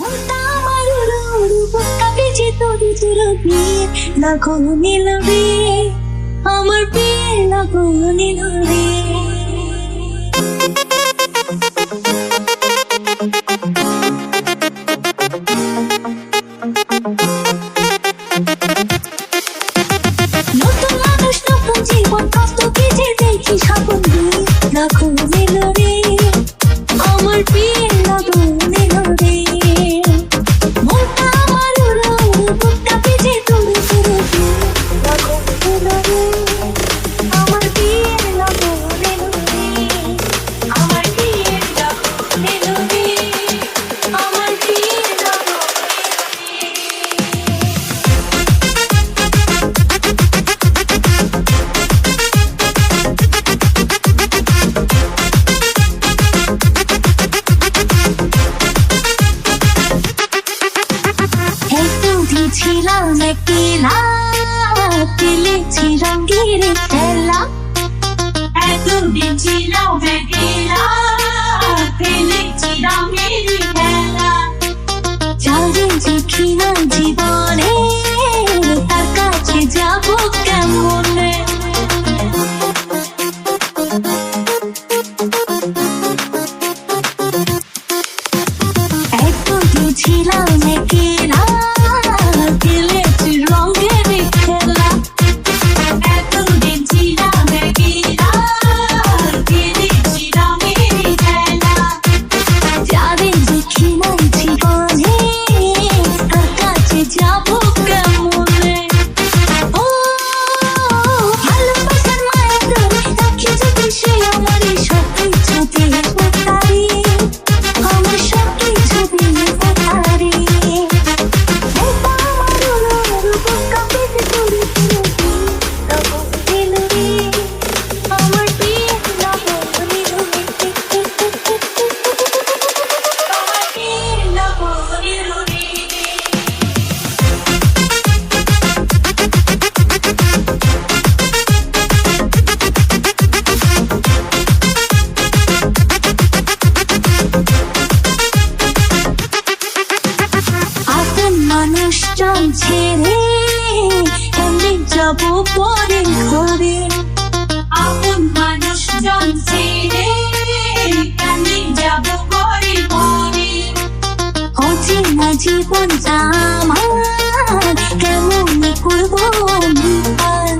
মনটা আমার উড়ু উড়ু বুকটা বেজে তোর জুড়বি লাগো নিলবি আমার বিয়ে লাগো নিলবি নতুন মানুষ নতুন জীবন কত বেজে দেখি স্বপ্ন দিয়ে লাগো নিলবি আমার বিয়ে লাগো নিলবি মনটা আমার উড়ু উড়ু বুকটা বেজে তোর জুড়বি লাগো নিলবি আমার বিয়ে লাগো নিলবি আমার বিয়ে লাগো নিলবি আমার বিয়ে লাগো ছিলাম একলা খেলেছি রঙের খেলা এতদিন ছিলাম একলা খেলেছি রঙের খেলা যারে দেখি না জীবনে তার কাছে যাবো কেমনে এতদিন ছিলাম একলা খেলেছি রঙের খেলা এতদিন ছিলাম একলা খেলেছি রঙের খেলা যাদের দেখি না জীবনে তার কাছে যাবো কেমনে ও ভালোবাসার মায়া ধরে রাখি যদি সে আমার সব কিছু দিয়ে তারি আমার সব কিছু দিয়ে তারি আমার বিয়ে লাগো নিলবি আমার বিয়ে লাগো নিলবি আপন মানুষজন ছেড়ে কেমনে যাবো পরে ঘরে আপন মানুষজন ছেড়ে কেমনে যাবো পরে ঘরে অচেনা জীবনটা আমার কেমন করবো আমি পার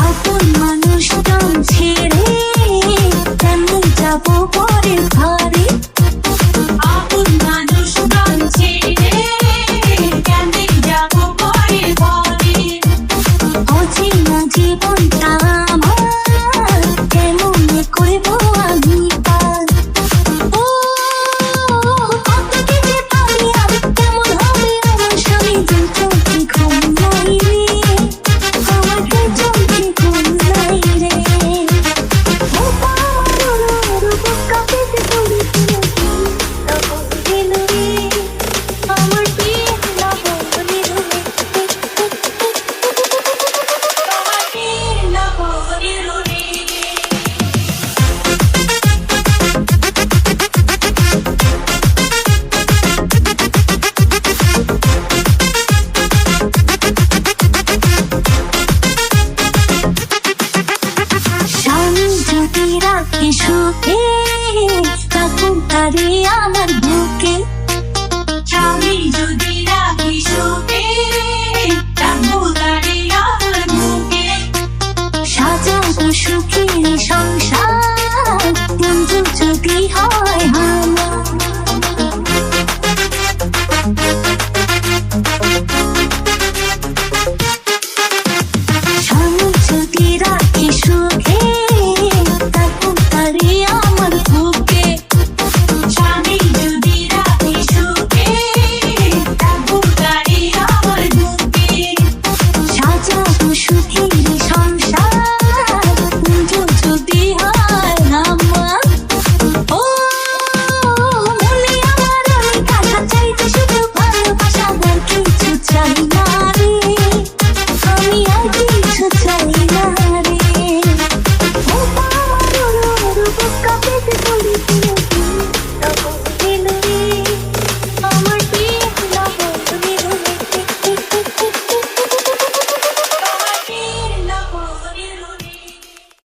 আপন মানুষজন ছেড়ে কেমনে যাবো পরে ঘরে আপন মানুষজন ছেড়ে কেমনে যাবো পরে ঘরে অচেনা জীবনটা আমার কেমন করবো আমি পার ও কত কিছু পারি আমি কেমন হবে আমার স্বামী যে চোখে ঘুম নাই রে আমার যে চোখে ঘুম নাই রে মনটা আমার উড়ু উড়ু বুকটা বেজে তোর জুড়বি লাগো নিলবি আমার বিয়ে লাগো নিলবি আমার বিয়ে লাগো নিলবি স্বামী যদি রাখে সুখে তখন তারে আমার বুকে স্বামী যদি রাখি সুখে তখন তারে আমার বুকে সাজাবো সুখের সংসার